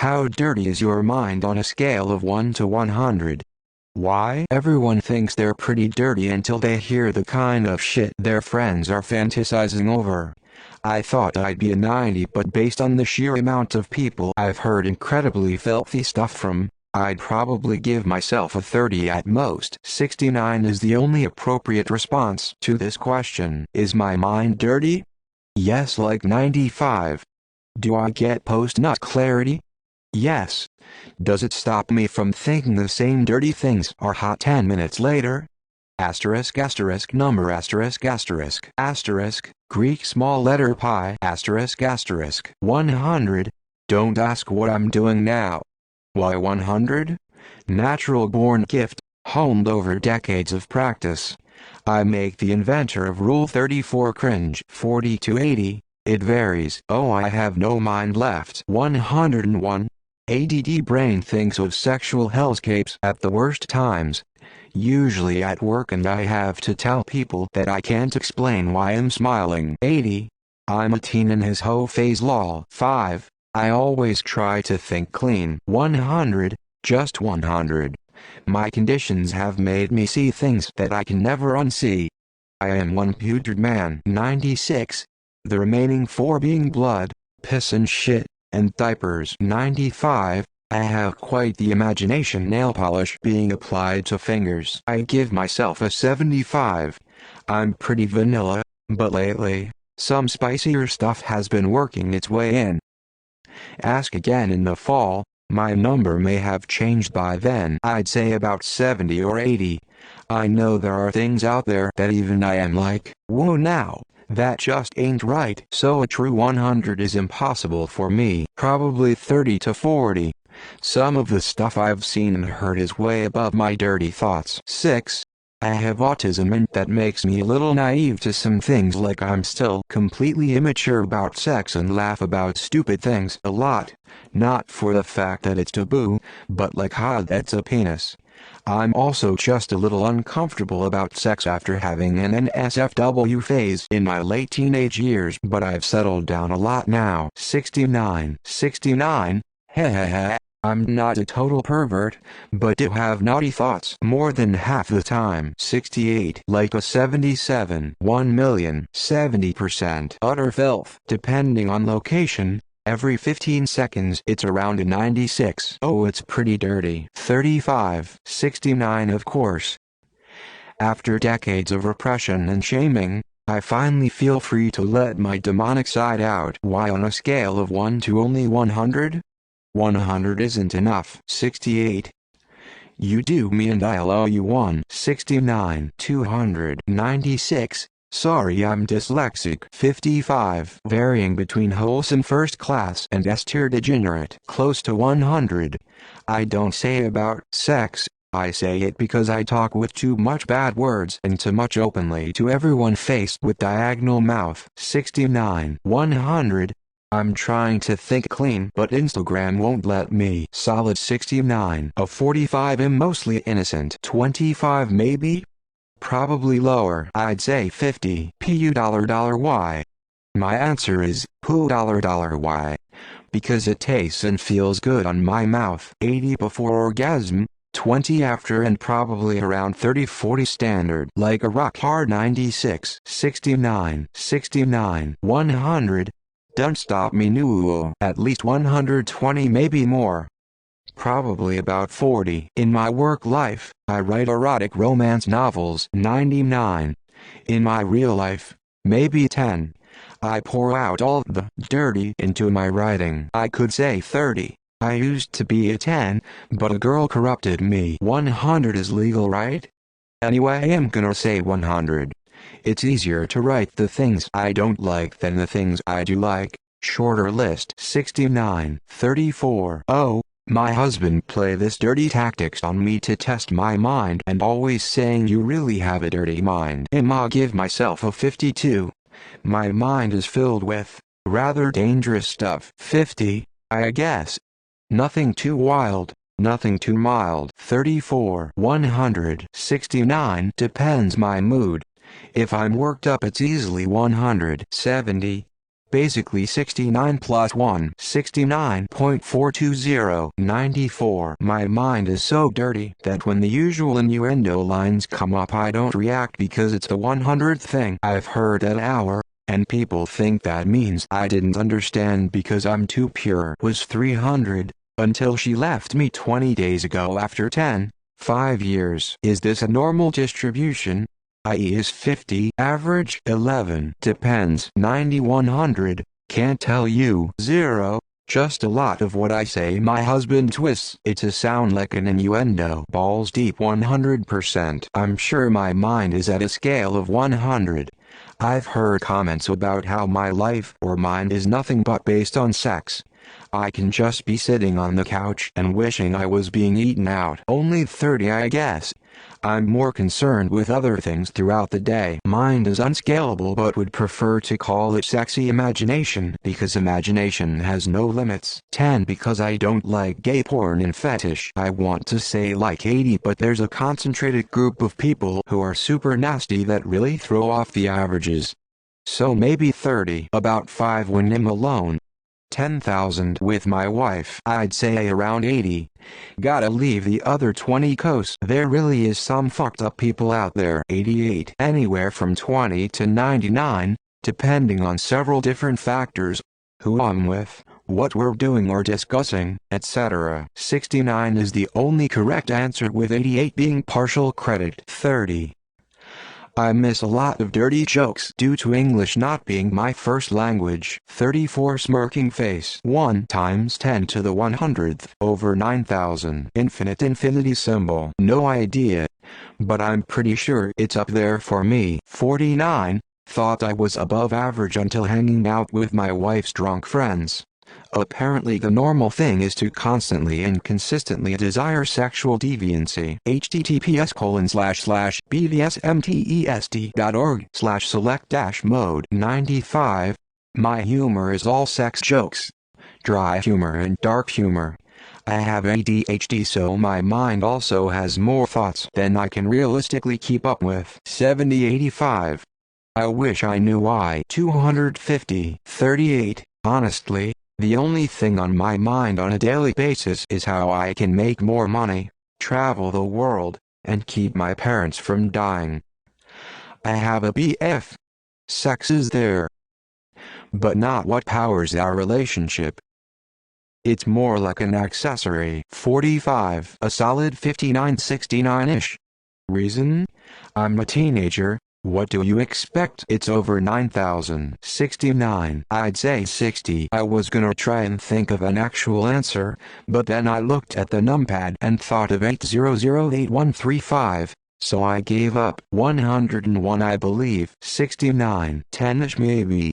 How dirty is your mind on a scale of 1 to 100? Why? Everyone thinks they're pretty dirty until they hear the kind of shit their friends are fantasizing over. I thought I'd be a 90, but based on the sheer amount of people I've heard incredibly filthy stuff from, I'd probably give myself a 30 at most. 69 is the only appropriate response to this question. Is my mind dirty? Yes, like 95. Do I get post-nut clarity? Yes. Does it stop me from thinking the same dirty things are hot 10 minutes later? Asterisk asterisk number asterisk asterisk asterisk Greek small letter pi asterisk asterisk 100. Don't ask what I'm doing now. Why 100? Natural born gift, honed over decades of practice. I make the inventor of Rule 34 cringe. 40 to 80, it varies. Oh, I have no mind left. 101. ADD brain thinks of sexual hellscapes at the worst times. Usually at work, and I have to tell people that I can't explain why I'm smiling. 80. I'm a teen in his hoe phase lol. 5. I always try to think clean. 100. Just 100. My conditions have made me see things that I can never unsee. I am one putrid man. 96. The remaining 4 being blood, piss and shit, and diapers. 95. I have quite the imagination. Nail polish being applied to fingers. I give myself a 75. I'm pretty vanilla, but lately, some spicier stuff has been working its way in. Ask again in the fall, my number may have changed by then. I'd say about 70 or 80. I know there are things out there that even I am like, whoa now, that just ain't right. So a true 100 is impossible for me. Probably 30 to 40. Some of the stuff I've seen and heard is way above my dirty thoughts. 6. I have autism, and that makes me a little naive to some things, like I'm still completely immature about sex and laugh about stupid things a lot. Not for the fact that it's taboo, but like, ha, that's a penis. I'm also just a little uncomfortable about sex after having an NSFW phase in my late teenage years, but I've settled down a lot now. 69. 69. Hehehe. I'm not a total pervert, but do have naughty thoughts more than half the time. 68. Like a 77. 1,000,000. 70%. Utter filth. Depending on location, every 15 seconds it's around a 96. Oh, it's pretty dirty. 35. 69 of course. After decades of repression and shaming, I finally feel free to let my demonic side out. Why on a scale of 1 to only 100? 100 isn't enough. 68. You do me and I'll owe you one. 69. 296. Sorry, I'm dyslexic. 55. Varying between wholesome first class and S-tier degenerate. Close to 100. I don't say about sex, I say it because I talk with too much bad words and too much openly to everyone faced with diagonal mouth. 69. 100. I'm trying to think clean, but Instagram won't let me. Solid 69. Of 45 am mostly innocent. 25 maybe? Probably lower. I'd say 50. $why? My answer is $why? Because it tastes and feels good on my mouth. 80 before orgasm, 20 after, and probably around 30-40 standard. Like a rock hard 96. 69. 69. 100. Don't stop me new. At least 120, maybe more. Probably about 40. In my work life, I write erotic romance novels. 99. In my real life, maybe 10. I pour out all the dirty into my writing. I could say 30. I used to be a 10, but a girl corrupted me. 100 is legal, right? Anyway, I'm gonna say 100. It's easier to write the things I don't like than the things I do like. Shorter list. 69. 34. Oh, my husband play this dirty tactics on me to test my mind, and always saying you really have a dirty mind. I'll give myself a 52. My mind is filled with rather dangerous stuff. 50, I guess. Nothing too wild, nothing too mild. 34. 100. 69. Depends my mood. If I'm worked up, it's easily 100. 70. Basically 69 plus 1, 69.420, 94. My mind is so dirty that when the usual innuendo lines come up I don't react because it's the 100th thing I've heard that hour, and people think that means I didn't understand because I'm too pure. Was 300, until she left me 20 days ago after 5 years. Is this a normal distribution? I.e. is 50, average 11, depends 90 100, can't tell you 0, just a lot of what I say my husband twists it to sound like an innuendo. Balls deep 100%. I'm sure my mind is at a scale of 100. I've heard comments about how my life or mind is nothing but based on sex. I can just be sitting on the couch and wishing I was being eaten out. Only 30 I guess. I'm more concerned with other things throughout the day. Mind is unscalable but would prefer to call it sexy imagination because imagination has no limits. 10 because I don't like gay porn and fetish. I want to say like 80 but there's a concentrated group of people who are super nasty that really throw off the averages. So maybe 30. About 5 when I'm alone. 10,000 with my wife. I'd say around 80. Gotta leave the other 20 coast. There really is some fucked up people out there. 88. Anywhere from 20 to 99, depending on several different factors. Who I'm with, what we're doing or discussing, etc. 69 is the only correct answer with 88 being partial credit. 30. I miss a lot of dirty jokes due to English not being my first language. 34 smirking face. 1 times 10 to the 100th over 9,000. Infinite infinity symbol. No idea. But I'm pretty sure it's up there for me. 49. Thought I was above average until hanging out with my wife's drunk friends. Apparently the normal thing is to constantly and consistently desire sexual deviancy. https://bdsmtest.org/select-mode. 95. My humor is all sex jokes. Dry humor and dark humor. I have ADHD so my mind also has more thoughts than I can realistically keep up with. 70-85. I wish I knew why. 250. 38. Honestly, the only thing on my mind on a daily basis is how I can make more money, travel the world, and keep my parents from dying. I have a BF. Sex is there, but not what powers our relationship. It's more like an accessory. 45. A solid 59-69-ish. Reason? I'm a teenager. What do you expect? It's over 9,000. 69. I'd say 60. I was gonna try and think of an actual answer, but then I looked at the numpad and thought of 8008135, so I gave up. 101 I believe. 69. 10ish maybe.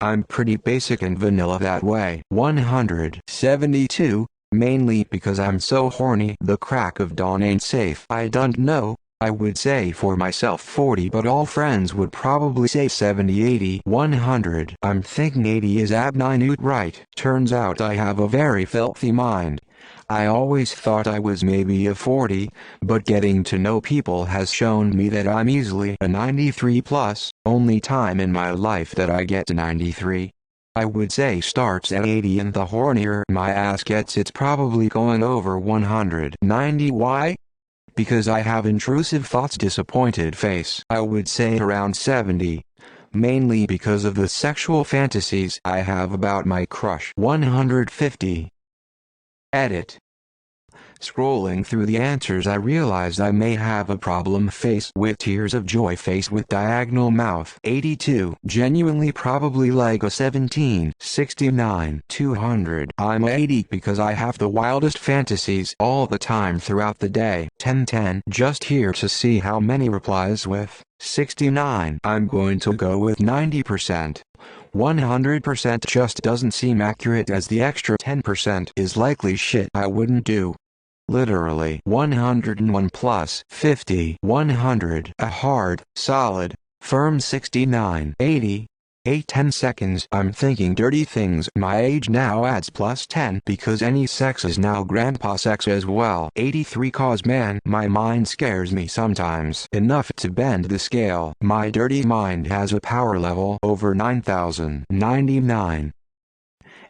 I'm pretty basic and vanilla that way. 172. Mainly because I'm so horny. The crack of dawn ain't safe. I don't know. I would say for myself 40 but all friends would probably say 70-80. 100. I'm thinking 80 is abninute right. Turns out I have a very filthy mind. I always thought I was maybe a 40, but getting to know people has shown me that I'm easily a 93 plus. Only time in my life that I get to 93. I would say starts at 80 and the hornier my ass gets it's probably going over 100. 90 why? Because I have intrusive thoughts. Disappointed face. I would say around 70. Mainly because of the sexual fantasies I have about my crush. 150. Edit. Scrolling through the answers I realized I may have a problem face with tears of joy face with diagonal mouth. 82. Genuinely probably like a 17. 69. 200. I'm 80 because I have the wildest fantasies all the time throughout the day. 1010. Just here to see how many replies with. 69. I'm going to go with 90%. 100% just doesn't seem accurate as the extra 10% is likely shit I wouldn't do. Literally. 101 plus 50. 100. A hard, solid, firm 69. 80. 8-10 seconds. I'm thinking dirty things. My age now adds plus 10 because any sex is now grandpa sex as well. 83 cause man, my mind scares me sometimes. Enough to bend the scale. My dirty mind has a power level over 9,000. 99.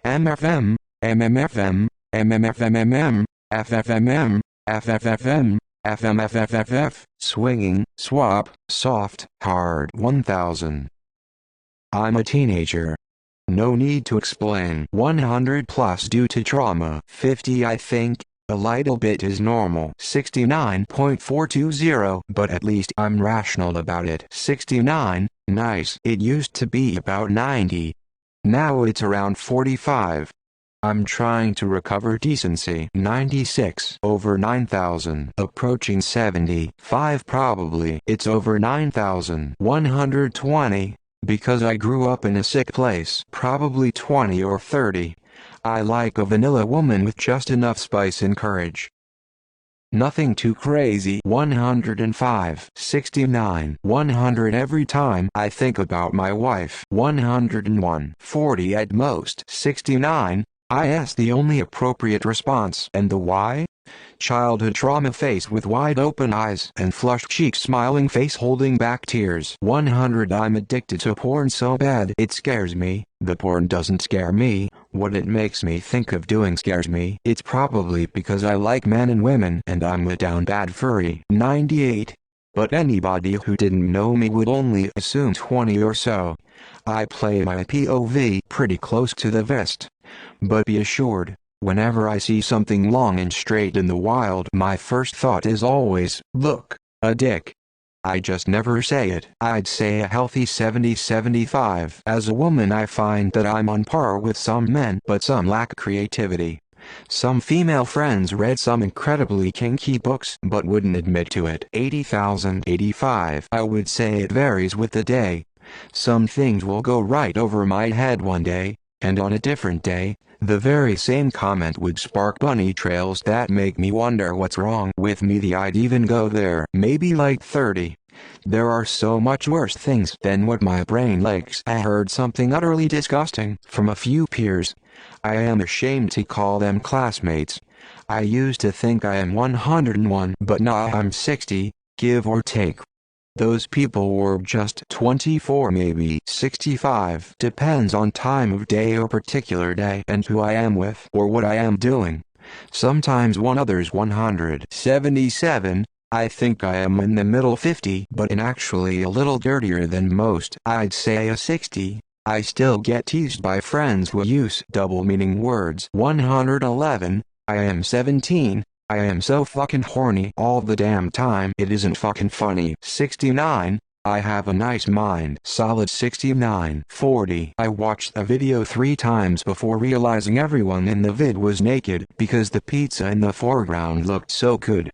MFM, MMFM, MMFMMM, FFMM, FFFM, FMFFFF, swinging, swap, soft, hard. 1000. I'm a teenager. No need to explain. 100 plus due to trauma. 50 I think, a little bit is normal. 69.420 but at least I'm rational about it. 69, nice. It used to be about 90. Now it's around 45. I'm trying to recover decency. 96 over 9,000. Approaching 70. 5 probably. It's over 9,000. 120. Because I grew up in a sick place. Probably 20 or 30. I like a vanilla woman with just enough spice and courage. Nothing too crazy. 105. 69. 100 every time I think about my wife. 101. 40 at most. 69. I ask the only appropriate response. And the why? Childhood trauma face with wide open eyes and flushed cheeks, smiling face holding back tears. 100 I'm addicted to porn so bad it scares me. The porn doesn't scare me, what it makes me think of doing scares me. It's probably because I like men and women and I'm a down bad furry. 98. But anybody who didn't know me would only assume 20 or so. I play my POV pretty close to the vest. But be assured, whenever I see something long and straight in the wild, my first thought is always, look, a dick. I just never say it. I'd say a healthy 70-75. As a woman I find that I'm on par with some men, but some lack creativity. Some female friends read some incredibly kinky books but wouldn't admit to it. 80,085. I would say it varies with the day. Some things will go right over my head one day, and on a different day, the very same comment would spark bunny trails that make me wonder what's wrong with me. I'd even go there. Maybe like 30. There are so much worse things than what my brain likes. I heard something utterly disgusting from a few peers. I am ashamed to call them classmates. I used to think I am 101, but now I'm 60, give or take. Those people were just 24, maybe 65. Depends on time of day or particular day and who I am with or what I am doing. Sometimes one others 177. I think I am in the middle 50, but in actually a little dirtier than most. I'd say a 60. I still get teased by friends who use double meaning words. 111. I am 17. I am so fucking horny all the damn time it isn't fucking funny. 69. I have a nice mind. Solid 69. 40. I watched a video 3 times before realizing everyone in the vid was naked because the pizza in the foreground looked so good.